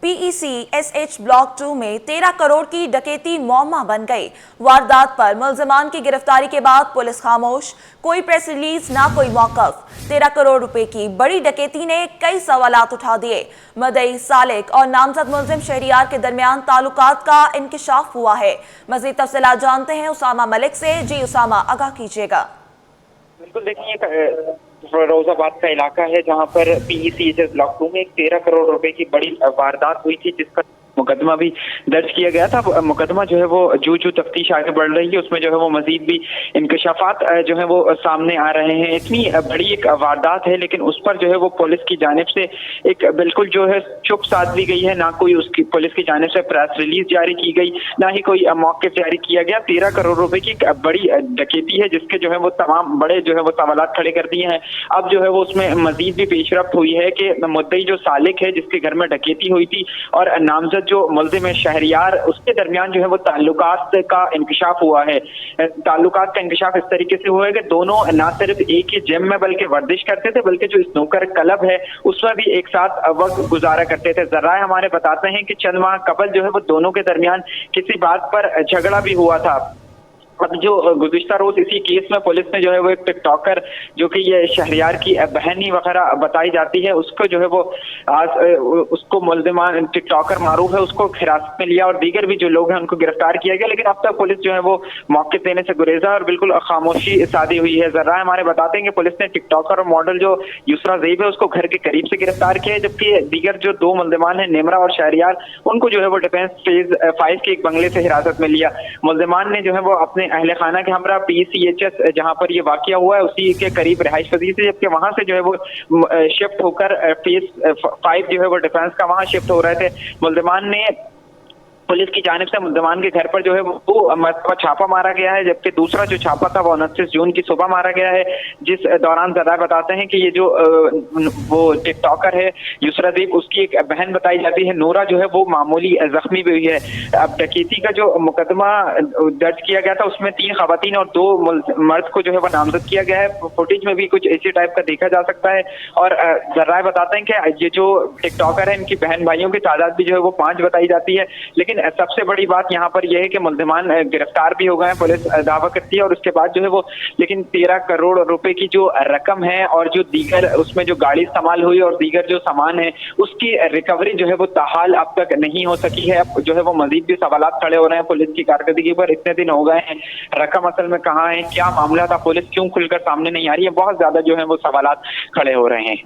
PECSH block 2 में 13 करोड़ की डकैती मौमा बन गई। वारदात पर मुलजमान की गिरफ्तारी के बाद पुलिस खामोश, कोई प्रेस रिलीज ना कोई मौकफ। 13 करोड़ रुपए की बड़ी डकैती ने कई सवालात उठा दिए। मदई, सालिक और नामजद मुलजिम शहरियार के दरमियान ताल्लुकात का इंकिशाफ हुआ है। मजीद तफसीलात जानते हैं उसामा मलिक से। जी उसामा, आगाह कीजिएगा। बिल्कुल, देखिए फिरोजाबाद का इलाका है जहां पर PECSH ब्लॉक 2 में 13 करोड़ रुपए की बड़ी वारदात हुई थी, जिसका मुकदमा भी दर्ज किया गया था। मुकदमा जो है वो जो तफ्तीश आगे बढ़ रही है उसमें जो है वो मजीद भी इंकशाफात जो है वो सामने आ रहे हैं। इतनी बड़ी एक वारदात है, लेकिन उस पर जो है वो पुलिस की जानिब से एक बिल्कुल जो है चुप साध ली गई है। ना कोई उसकी पुलिस की जानिब से प्रेस रिलीज जारी की गई, ना ही कोई मौके जारी किया गया। 13 करोड़ रुपए की बड़ी डकैती है, जिसके जो है वो तमाम बड़े जो है वो सवालात खड़े कर दिए हैं। अब जो है वो उसमें मजीद भी पेशरफ्त हुई है कि मुद्दई जो सालिक है, जिसके घर में डकैती हुई थी, और नामजद जो मुलजिम है शहरियार, उसके दरमियान जो है वो ताल्लुकात का इंकशाफ हुआ है। ताल्लुकात का इंकशाफ इस तरीके से हुआ है कि दोनों ना सिर्फ एक ही जिम में बल्कि वर्जिश करते थे, बल्कि जो स्नूकर क्लब है उसमें भी एक साथ वक्त गुजारा करते थे। जराए हमारे बताते हैं कि चंद माह कबल जो है वो दोनों के दरमियान किसी बात पर झगड़ा भी हुआ था। अब जो गुज़िश्ता रोज इसी केस में पुलिस ने जो है वो एक टिकटॉकर, जो कि ये शहरियार की बहनी वगैरह बताई जाती है, उसको जो है वो आज उसको मुलजिमान टिकटॉकर मारूफ है, उसको हिरासत में लिया और दीगर भी जो लोग हैं उनको गिरफ्तार किया गया। लेकिन अब तक पुलिस जो है वो मौके देने से गुरेजा और बिल्कुल खामोशी साधी हुई है। जरा हमारे बताते हैं कि पुलिस ने टिकटॉकर और मॉडल जो युसरा ज़ैब है उसको घर के करीब से गिरफ्तार किया है, जबकि दीगर जो दो मुलजिमान है निमरा और शहरियार, उनको जो है वो डिफेंस फेज 5 के एक बंगले से हिरासत में लिया। मुलजिमान ने जो है वो अपने अहले खाना के हमरा PECSH जहां पर ये वाकया हुआ है उसी के करीब रिहाइश पजीर से, जबकि वहां से जो है वो शिफ्ट होकर फेज 5 जो है वो डिफेंस का वहां शिफ्ट हो रहे थे। मुलजिमान ने पुलिस की जानिब से मुलजिमान के घर पर जो है वो मरतबा छापा मारा गया है, जबकि दूसरा जो छापा था वो 29 जून की सुबह मारा गया है, जिस दौरान जरा बताते हैं कि ये जो वो टिकटॉकर है युसरा ज़ैब, उसकी एक बहन बताई जाती है नूरा, जो है वो मामूली जख्मी भी हुई है। अब डकैती का जो मुकदमा दर्ज किया गया था उसमें 3 खवातीन और 2 मर्द को जो है वो नामजद किया गया है। फुटेज में भी कुछ इसी टाइप का देखा जा सकता है। और जरा बताते हैं कि ये जो टिकटॉकर है इनकी बहन भाइयों की तादाद भी जो है वो 5 बताई जाती है। लेकिन सबसे बड़ी बात यहाँ पर यह है कि मुलजिमान गिरफ्तार भी हो गए हैं, पुलिस दावा करती है। और उसके बाद जो है वो लेकिन 13 करोड़ रुपए की जो रकम है और जो दीगर उसमें जो गाड़ी इस्तेमाल हुई और दीगर जो सामान है उसकी रिकवरी जो है वो ताहाल अब तक नहीं हो सकी है। अब जो है वो मजीद भी सवालात खड़े हो रहे हैं पुलिस की कारकर्दगी पर। इतने दिन हो गए हैं, रकम असल में कहाँ है, क्या मामला था, पुलिस क्यों खुलकर सामने नहीं आ रही है, बहुत ज्यादा जो है वो सवालात खड़े हो रहे हैं।